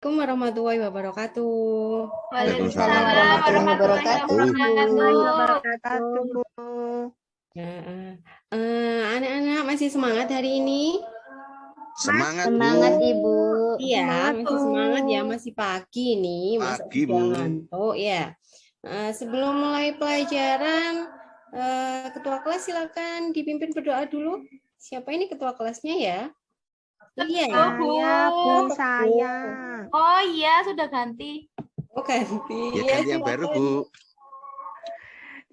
Assalamualaikum warahmatullahi wabarakatuh. Waalaikumsalam warahmatullahi wabarakatuh. Bu. Anak-anak masih semangat hari ini? Semangat, Semangat Bu. Ibu. Iya, Semangat, masih Bu. semangat ya, masih pagi nih, masa Pagi, udah Bu. ngantuk ya. Sebelum mulai pelajaran, ketua kelas silakan dipimpin berdoa dulu. Siapa ini ketua kelasnya ya? Iya. Saya, Bu, saya. Oh iya, sudah ganti. Oh, ganti. Ya ganti yang baru, Bu.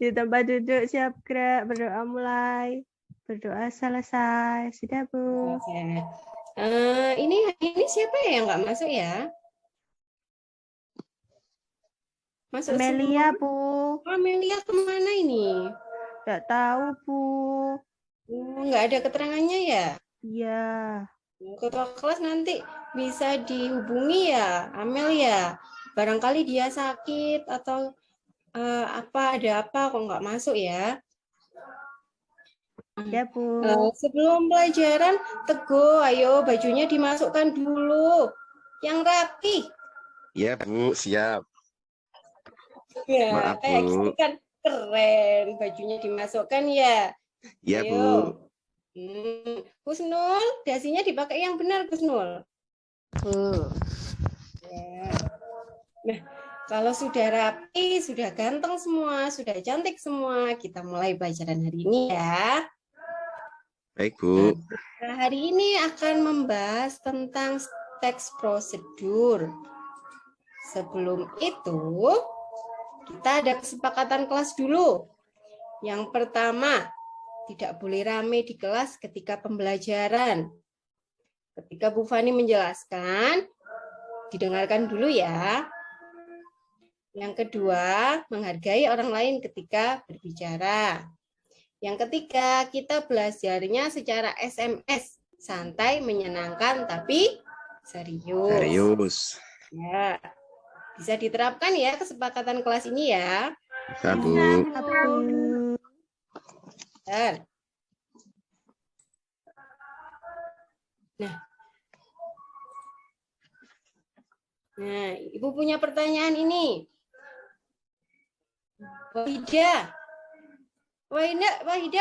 Di tempat duduk siap gerak, berdoa mulai. Berdoa selesai. Sudah, Bu. Oke. Ini hari ini siapa ya yang nggak masuk ya? Masuk Amelia, semua? Bu. Amelia kemana ini? Tidak tahu, Bu. Nggak ada keterangannya ya? Iya. Ketua kelas nanti bisa dihubungi ya, Amel ya. Barangkali dia sakit atau ada apa kok nggak masuk ya? Ya, Bu. Sebelum pelajaran, Teguh, ayo bajunya dimasukkan dulu. Yang rapi. Ya, Bu, siap. Ya, Maaf, kayak Bu. gitu kan keren. Bajunya dimasukkan ya. Ya, Ayo. Bu. Kusnul, dasinya dipakai yang benar, Kusnul. Bu. Ya. Nah, kalau sudah rapi, sudah ganteng semua, sudah cantik semua, kita mulai pelajaran hari ini ya. Baik, Bu. Nah, hari ini akan membahas tentang teks prosedur. Sebelum itu, kita ada kesepakatan kelas dulu. Yang pertama, tidak boleh rame di kelas ketika pembelajaran. Ketika Bu Fani menjelaskan, didengarkan dulu ya. Yang kedua, menghargai orang lain ketika berbicara. Yang ketiga, kita belajarnya secara SMS, santai, menyenangkan, tapi serius. Serius. Ya, bisa diterapkan ya kesepakatan kelas ini ya. Bisa, Bu. Bentar. Nah, Ibu punya pertanyaan ini. Wahida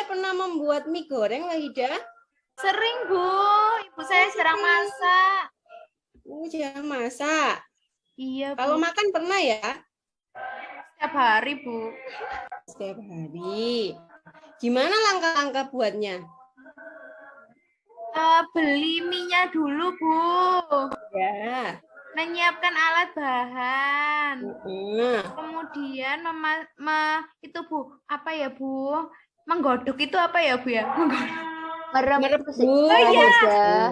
pernah membuat mie goreng, Wahida? Sering, Bu. Ibu saya jarang masak. Jarang masak. Iya, Bu. Kalau makan pernah ya? Setiap hari, Bu. Setiap hari. Gimana langkah-langkah buatnya? Beli mie-nya dulu, Bu. Ya. Menyiapkan alat bahan. Nah, Kemudian itu, Bu, apa ya, Bu? Menggodok itu apa ya, Bu ya? Merebus. Oh iya.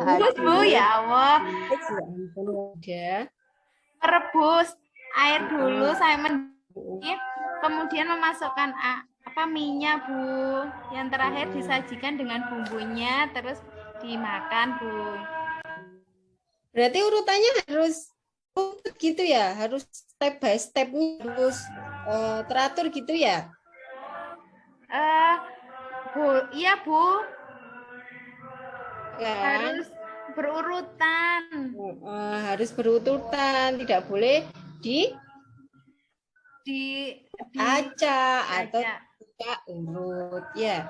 Merebus, Bu, ya Allah. Ya. Merebus air dulu, saya mendidih. Kemudian memasukkan mie-nya, Bu. Yang terakhir disajikan dengan bumbunya, terus dimakan, Bu. Berarti urutannya harus gitu ya, harus step by step-nya harus teratur gitu ya? Bu, iya, Bu. Kan? Harus berurutan. Harus berurutan, tidak boleh di acak atau tidak urut ya.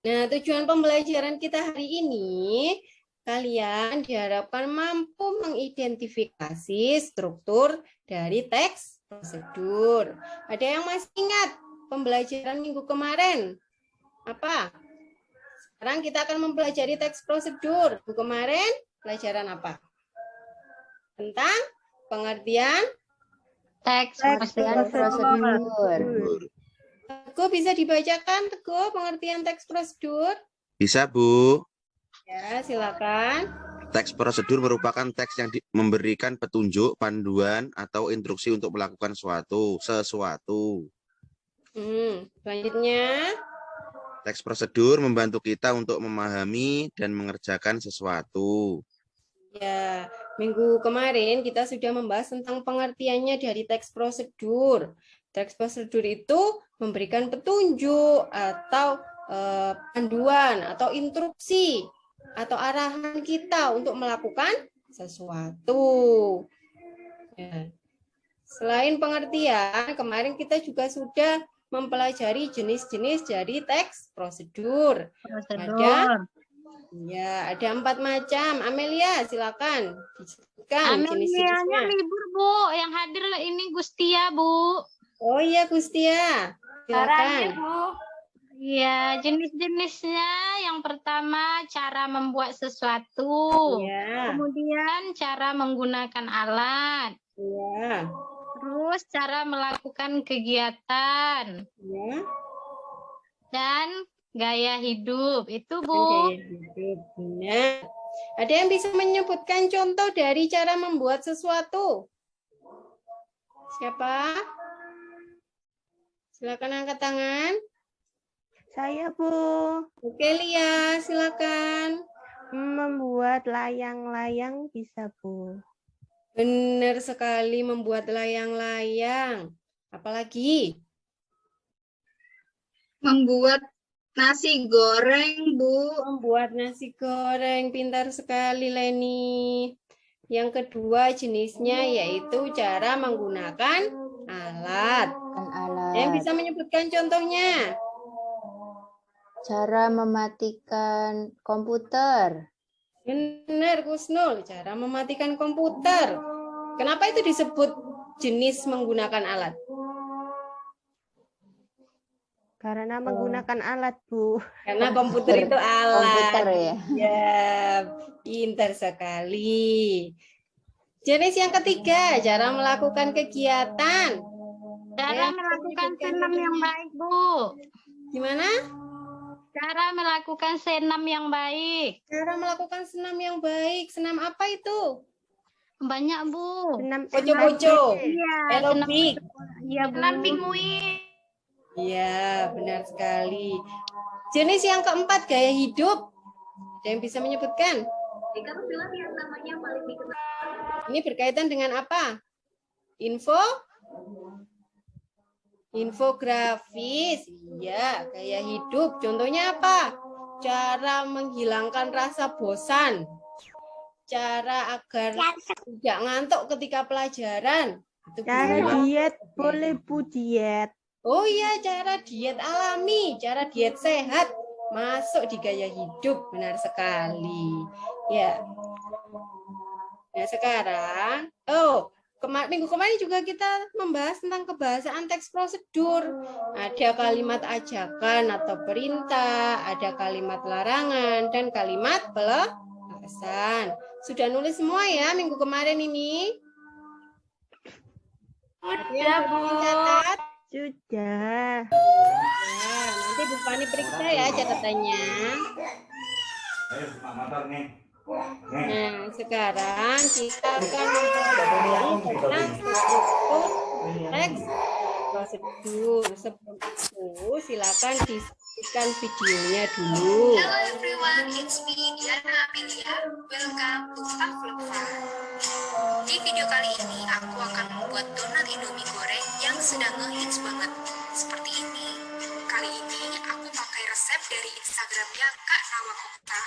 Nah, tujuan pembelajaran kita hari ini, kalian diharapkan mampu mengidentifikasi struktur dari teks prosedur. Ada yang masih ingat pembelajaran minggu kemarin? Apa? Sekarang kita akan mempelajari teks prosedur. Minggu kemarin pelajaran apa? Tentang pengertian Teks prosedur. Teguh bisa dibacakan, Teguh, pengertian teks prosedur? Bisa, Bu. Ya, silakan. Teks prosedur merupakan teks yang memberikan petunjuk, panduan, atau instruksi untuk melakukan sesuatu. Selanjutnya. Teks prosedur membantu kita untuk memahami dan mengerjakan sesuatu. Ya, minggu kemarin kita sudah membahas tentang pengertiannya dari teks prosedur. Teks prosedur itu memberikan petunjuk atau panduan atau instruksi atau arahan kita untuk melakukan sesuatu. Ya. Selain pengertian, kemarin kita juga sudah mempelajari jenis-jenis dari teks prosedur. Prosedur. Ya, ada 4 macam. Amelia, silakan disebutkan Amelianya jenis-jenisnya. libur, Bu. Yang hadir ini Gustia, Bu. Oh iya, Gustia. Caranya, Silakan. Bu. Ya, jenis-jenisnya yang pertama cara membuat sesuatu. Ya, Kemudian cara menggunakan alat. ya, Terus cara melakukan kegiatan. ya. Dan gaya hidup. Itu, Dan Bu. gaya hidup. Benar. Ada yang bisa menyebutkan contoh dari cara membuat sesuatu? Siapa? Silakan angkat tangan. Saya, Bu, Oke, Lia, silakan. membuat layang-layang bisa, Bu. Benar sekali, membuat layang-layang. Apalagi? Membuat nasi goreng, Bu. Membuat nasi goreng. Pintar sekali, Leni. Yang kedua jenisnya yaitu cara menggunakan alat. Menggunakan alat. Yang bisa menyebutkan contohnya? Cara mematikan komputer. Benar, Kusnul. Cara mematikan komputer. Kenapa itu disebut jenis menggunakan alat? Karena menggunakan alat, Bu. Karena komputer itu alat. Komputer ya. Ya, pintar sekali. Jenis yang ketiga, cara melakukan kegiatan. Cara Ya, melakukan menyebutkan senam yang contohnya. baik, Bu. Gimana? Cara melakukan senam yang baik. Cara melakukan senam yang baik. Senam apa itu? Banyak, Bu. Senam Poco-poco. Iya, Aerobik. Iya, Bu. Senam pinguin. Iya, benar sekali. Jenis yang keempat, gaya hidup. Ada yang bisa menyebutkan? Ini berkaitan dengan apa? Infografis. Iya, gaya hidup. Contohnya apa? Cara menghilangkan rasa bosan. Cara agar tidak ngantuk ketika pelajaran. Itu Cara bisa. diet, boleh, Bu, diet. Oh iya, cara diet alami, cara diet sehat masuk di gaya hidup, benar sekali. Ya. Nah sekarang, minggu kemarin juga kita membahas tentang kebahasaan teks prosedur. Ada kalimat ajakan atau perintah, ada kalimat larangan, dan kalimat pelepasan. Sudah nulis semua ya minggu kemarin ini? Ada yang Udah, Bu. mencatat? Sudah. Nah, nanti Bu Fani periksa ya catatannya. Nah, sekarang kita akan membahas tentang struktur teks prosedur. Sebelum itu, silakan disaksikan videonya dulu. Hello everyone, it's me Diana Amelia. Welcome to Aflofa. Di video kali ini aku akan membuat donat Indomie goreng yang sedang ngehits banget. Seperti ini. Kali ini aku pakai resep dari Instagramnya Kak Nawakota.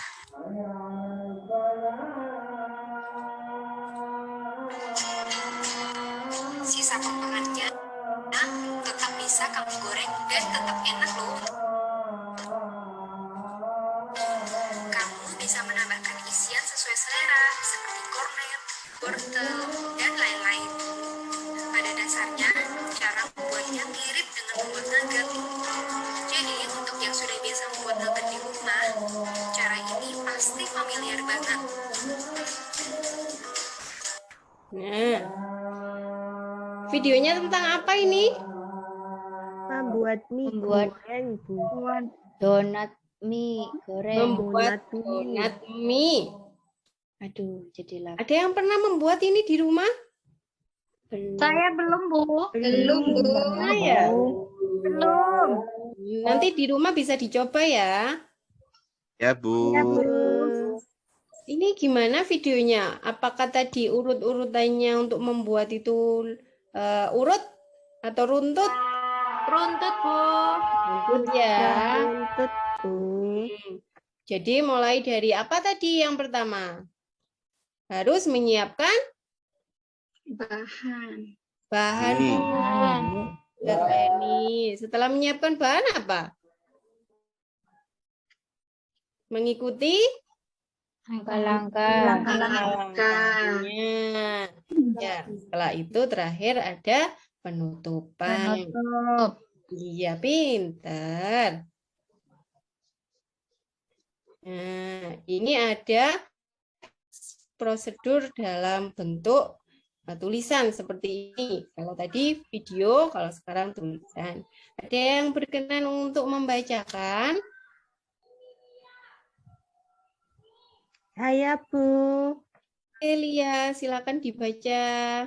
Sisa potongannya tetap bisa kamu goreng dan tetap enak loh. Kamu bisa menambahkan isian sesuai selera seperti kornet, wortel, dan lain-lain. Pada dasarnya, cara membuatnya mirip dengan membuat nugget. Jadi, untuk yang sudah biasa membuat nugget di rumah, cara ini pasti familiar banget. Nah, videonya tentang apa ini? Membuat mie Membuat- goreng, Bu. Donat mie goreng. Membuat Donat mie. donat mie. Aduh, jadi lapar. Ada yang pernah membuat ini di rumah? Saya belum, Bu. Belum, Bu. Ya. Belum. Nanti di rumah bisa dicoba ya. Ya, Bu. Ini gimana videonya? Apakah tadi urut-urutannya untuk membuat itu urut atau runtut? Runtut, Bu. Runtut ya. Runtut, Bu. Jadi mulai dari apa tadi yang pertama? harus menyiapkan Bahan. bahan. Benar, Leni. Setelah menyiapkan bahan apa? Mengikuti Langkah-langkah. langkah-langkahnya. Ya, setelah itu terakhir ada penutupan. Penutup. Iya, pintar. Nah, ini ada prosedur dalam bentuk tulisan seperti ini. Kalau tadi video, kalau sekarang tulisan. Ada yang berkenan untuk membacakan? Saya, Bu. Elia, silakan dibaca.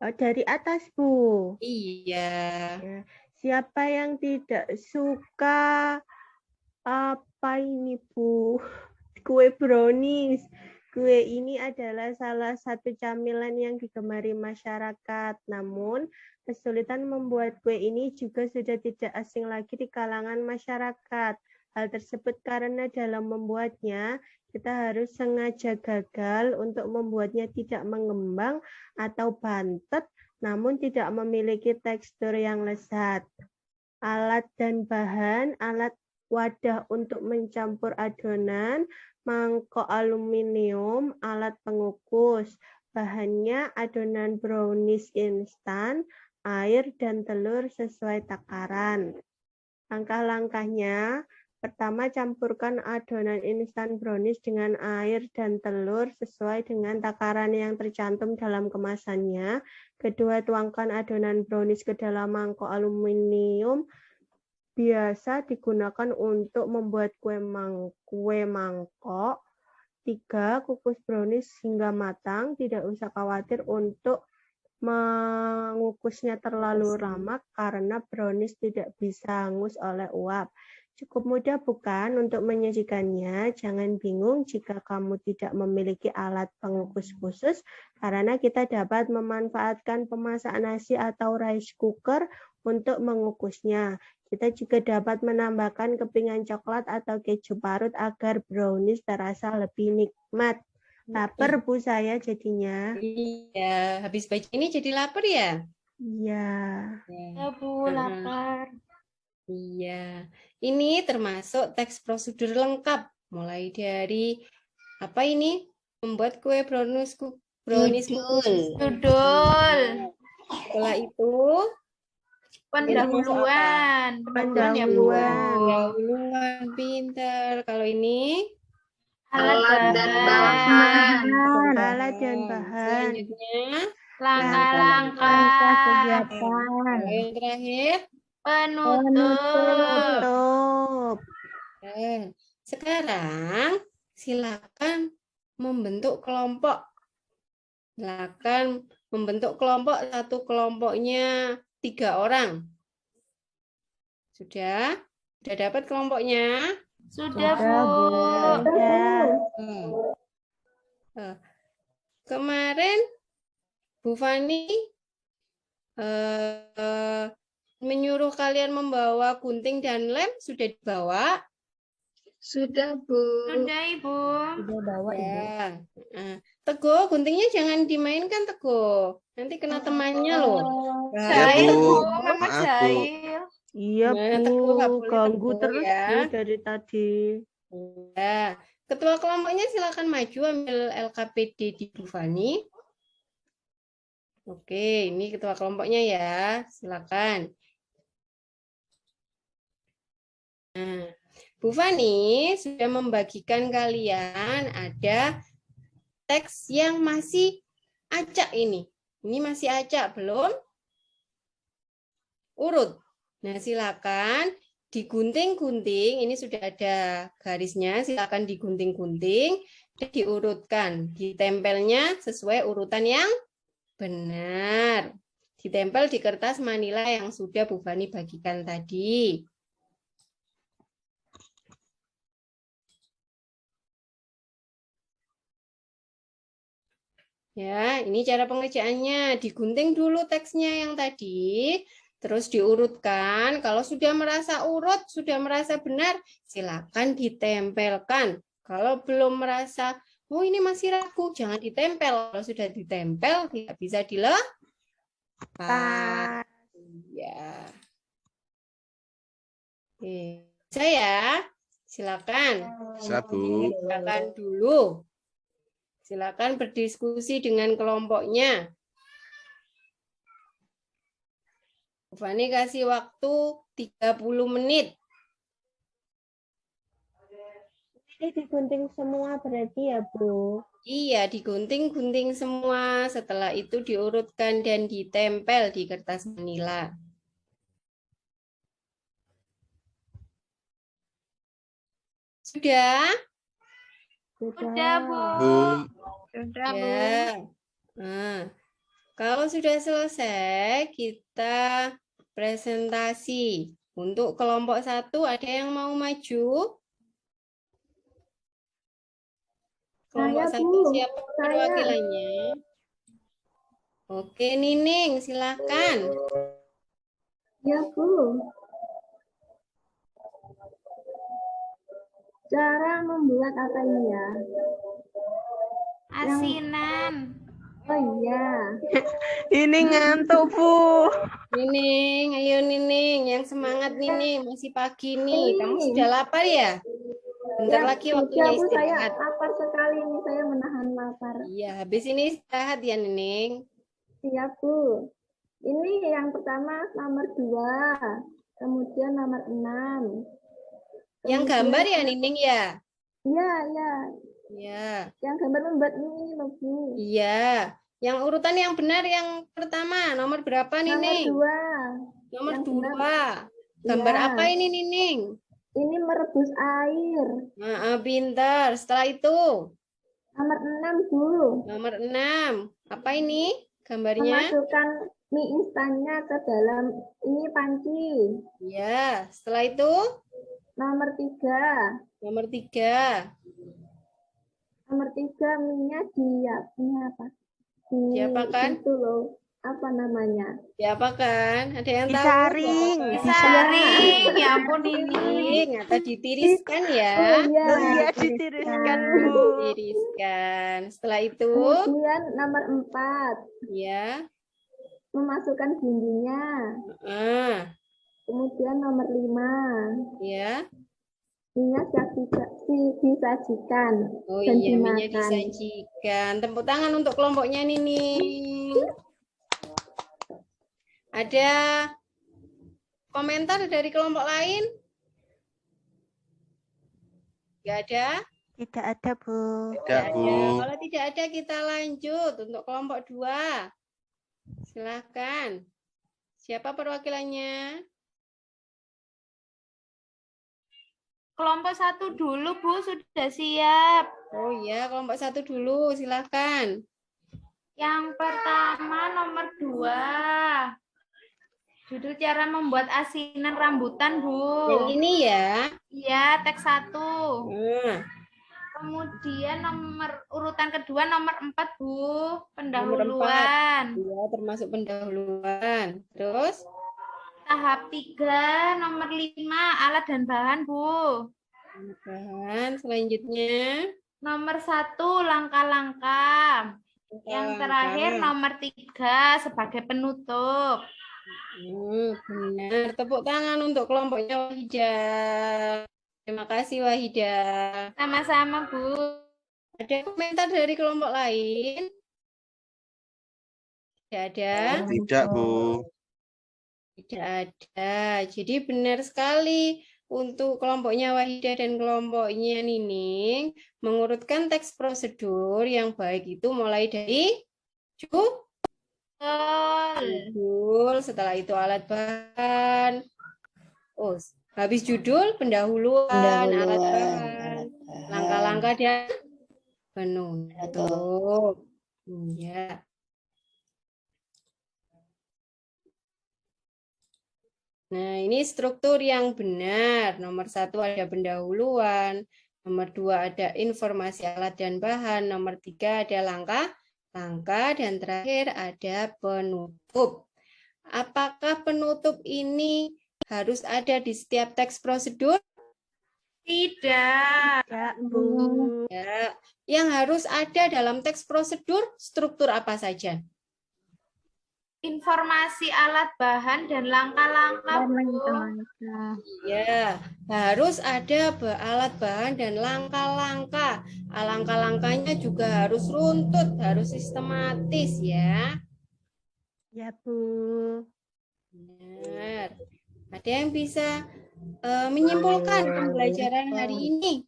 Dari atas, Bu. Iya. Ya. Siapa yang tidak suka apa ini, Bu? Kue brownies. Kue ini adalah salah satu camilan yang digemari masyarakat. Namun, kesulitan membuat kue ini juga sudah tidak asing lagi di kalangan masyarakat. Hal tersebut karena dalam membuatnya, kita harus sengaja gagal untuk membuatnya tidak mengembang atau bantet, namun tidak memiliki tekstur yang lezat. Alat dan bahan, alat wadah untuk mencampur adonan, mangkok aluminium, alat pengukus. Bahannya adonan brownies instan, air, dan telur sesuai takaran. Langkah-langkahnya, pertama campurkan adonan instan brownies dengan air dan telur sesuai dengan takaran yang tercantum dalam kemasannya. Kedua, tuangkan adonan brownies ke dalam mangkok aluminium. Biasa digunakan untuk membuat kue mangkok. 3. Kukus brownies hingga matang. Tidak usah khawatir untuk mengukusnya terlalu lama karena brownies tidak bisa hangus oleh uap. Cukup mudah bukan untuk menyajikannya? Jangan bingung jika kamu tidak memiliki alat pengukus khusus, karena kita dapat memanfaatkan pemasak nasi atau rice cooker untuk mengukusnya. Kita juga dapat menambahkan kepingan coklat atau keju parut agar brownies terasa lebih nikmat. Lapar, Bu, saya jadinya. Iya, habis baca ini jadi lapar ya? Iya. Ya, Bu, lapar. Iya, ini termasuk teks prosedur lengkap, mulai dari apa ini? Membuat kue brownies kukus. Judul. Setelah itu Pendahuluan. pendahuluan, pintar. Kalau ini Alat dan bahan. Alat dan bahan. selanjutnya Langkah-langkah. kalau yang terakhir. Penutup. Sekarang silakan membentuk kelompok. Silakan membentuk kelompok, satu kelompoknya 3 orang. Sudah dapat kelompoknya? Sudah, Bu. Kemarin Bu Fani menyuruh kalian membawa gunting dan lem, sudah dibawa? Sudah, Bu. Sudah, Ibu. Ya. Teguh, guntingnya jangan dimainkan, Teguh. Nanti kena temannya loh. Jahil, Bu. Bu. Mama Maaf, Bu. jahil. Iya, Nah, Bu. Teguh nggak boleh Ganggu Teguh, terus, ya. Bu, dari tadi. Ya. Ketua kelompoknya silakan maju ambil LKPD di Bu Fani. Oke, ini ketua kelompoknya ya. Silakan. Nah, Bu Fani sudah membagikan kalian ada teks yang masih acak ini. Ini masih acak, belum urut. Nah, silakan digunting-gunting. Ini sudah ada garisnya. Silakan digunting-gunting dan diurutkan. Ditempelnya sesuai urutan yang benar. Ditempel di kertas manila yang sudah Bu Fani bagikan tadi. Ya, ini cara pengerjaannya. Digunting dulu teksnya yang tadi, terus diurutkan. Kalau sudah merasa urut, sudah merasa benar, silakan ditempelkan. Kalau belum merasa Oh, ini masih ragu, jangan ditempel. Kalau sudah ditempel, tidak bisa dilepas. Ya. Oke. Saya, silakan. Bisa, Bu. Silakan dulu. Silakan berdiskusi dengan kelompoknya. Bu Fani kasih waktu 30 menit. Ini digunting semua berarti ya, Bu? Iya, digunting-gunting semua. Setelah itu diurutkan dan ditempel di kertas manila. Sudah? Udah, Bu. Bu. Sudah, Bu. Ya. Nah, kalau sudah selesai, kita presentasi. Untuk kelompok 1, ada yang mau maju? Kelompok 1 siapa perwakilannya? Oke, Nining, silakan. Ya, Bu. Cara membuat apa ini ya? Asinan. Oh iya. Ini ngantuk, Bu. Nining, ayo Nining, yang semangat Nining, masih pagi nih. Kamu sudah lapar ya? Bentar lagi waktunya Bu, saya istirahat. lapar sekali ini, saya menahan lapar. Iya, habis ini istirahat ya Nining. Siap, Bu. Ini yang pertama nomor 2, kemudian nomor 6. Yang gambar ya Nining ya? Iya, iya. Iya. Yang gambar membuat ini loh, Bu. Iya. Yang urutan yang benar yang pertama, nomor berapa Nomor Nining? 2. Nomor yang 2. Gambar Iya. apa ini Nining? Ini merebus air. Nah, pintar. Setelah itu, Nomor 6, Bu. nomor 6. Apa ini gambarnya? Memasukkan mie instannya ke dalam ini panci. Iya. Setelah itu, Nomor 3. nomor 3. Nomor 3 mie-nya ini apa? Diapakan? Itu loh. Apa namanya? Diapakan? Ada yang tahu? Disaring. Diapakan? Disaring. Ya ampun ini. Disaring atau ditiriskan ya? Oh iya. Oh iya, ditiriskan, Bu. Tiriskan. Setelah itu, Kemudian nomor 4. ya. Memasukkan bumbunya. Ah, Kemudian nomor 5. ya. Minyak disajikan. Oh dan iya, minyak dimakan. disajikan. Tepuk tangan untuk kelompoknya Nining. Ada komentar dari kelompok lain? Tidak ada? Tidak ada, Bu. Tidak, Bu. Kalau tidak ada, kita lanjut untuk kelompok 2. Silakan. Siapa perwakilannya? Kelompok 1 dulu, Bu. Sudah siap. Oh iya, kelompok 1 dulu. Silakan. Yang pertama nomor 2. Judul cara membuat asinan rambutan, Bu. Yang ini ya. Iya, teks 1. Nah, Kemudian nomor urutan kedua nomor 4, Bu. Nomor Pendahuluan. ya, termasuk pendahuluan. Terus? Tahap 3 nomor 5 alat dan bahan, Bu. Bahan selanjutnya. Nomor 1 langkah-langkah. Yang terakhir nomor 3 sebagai penutup. Benar. Tepuk tangan untuk kelompoknya Wahidah. Terima kasih Wahidah. Sama-sama, Bu. Ada komentar dari kelompok lain? Tidak ada? Tidak, Bu. Tidak ada. Jadi benar sekali untuk kelompoknya Wahidah dan kelompoknya Nining mengurutkan teks prosedur yang baik itu mulai dari judul, setelah itu alat bahan. Oh, habis judul pendahuluan, alat bahan, langkah-langkah dan penutup. Ya. Nah, ini struktur yang benar. Nomor 1 ada pendahuluan, nomor 2 ada informasi alat dan bahan, nomor 3 ada langkah, dan terakhir ada penutup. Apakah penutup ini harus ada di setiap teks prosedur? Tidak. Ya, Bu. Ya. Yang harus ada dalam teks prosedur struktur apa saja? Informasi alat bahan dan langkah-langkah, Bu. Ya, harus ada alat bahan dan langkah-langkah. Langkah-langkahnya juga harus runtut, harus sistematis ya. Ya, Bu. Benar. Ada yang bisa menyimpulkan pembelajaran hari ini?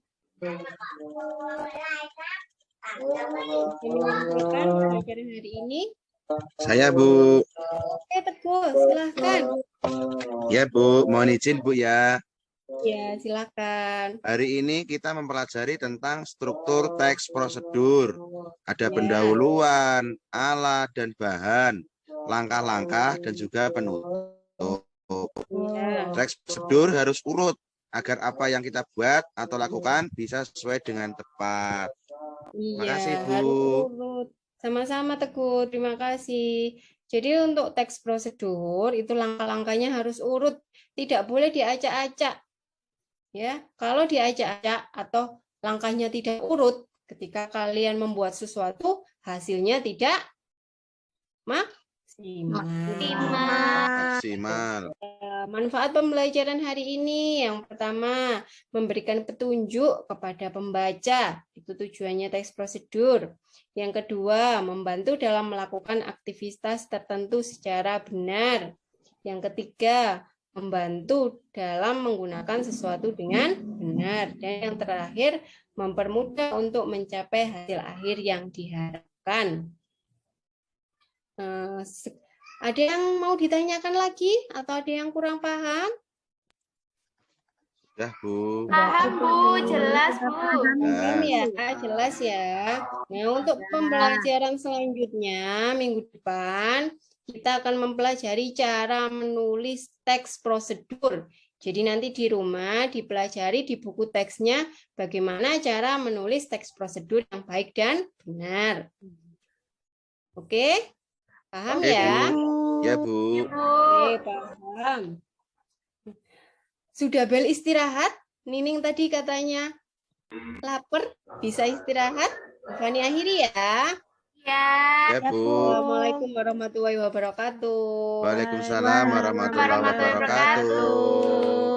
Menyimpulkan pembelajaran hari ini? Saya, Bu. Oke, Teguh, silahkan. Ya, Bu. Mohon izin, Bu, ya. Ya, silakan. Hari ini kita mempelajari tentang struktur teks prosedur. Ada Ya. pendahuluan, alat, dan bahan, langkah-langkah, dan juga penutup. Ya. Teks prosedur harus urut agar apa yang kita buat atau lakukan bisa sesuai dengan tepat. Iya, Makasih, Bu. harus urut. Sama-sama, Teguh. Terima kasih. Jadi untuk teks prosedur itu langkah-langkahnya harus urut, tidak boleh diacak-acak. Ya, kalau diacak-acak atau langkahnya tidak urut, ketika kalian membuat sesuatu, hasilnya tidak maksimal. Maksimal. Manfaat pembelajaran hari ini yang pertama, memberikan petunjuk kepada pembaca. Itu tujuannya teks prosedur. Yang kedua, membantu dalam melakukan aktivitas tertentu secara benar. Yang ketiga, membantu dalam menggunakan sesuatu dengan benar. Dan yang terakhir, mempermudah untuk mencapai hasil akhir yang diharapkan. Ada yang mau ditanyakan lagi atau ada yang kurang paham? Ya, Bu. Paham, Bu. Jelas, Bu. Paham Ya. ya, jelas ya. Nah, untuk pembelajaran selanjutnya minggu depan kita akan mempelajari cara menulis teks prosedur. Jadi nanti di rumah dipelajari di buku teksnya bagaimana cara menulis teks prosedur yang baik dan benar. Oke? Paham Oke, ya? Bu. Ya, Bu. Oke, paham. Sudah bel istirahat? Nining tadi katanya lapar, bisa istirahat? Fani akhiri ya. Ya. Ya, Bu. Assalamualaikum warahmatullahi wabarakatuh. Waalaikumsalam warahmatullahi wabarakatuh.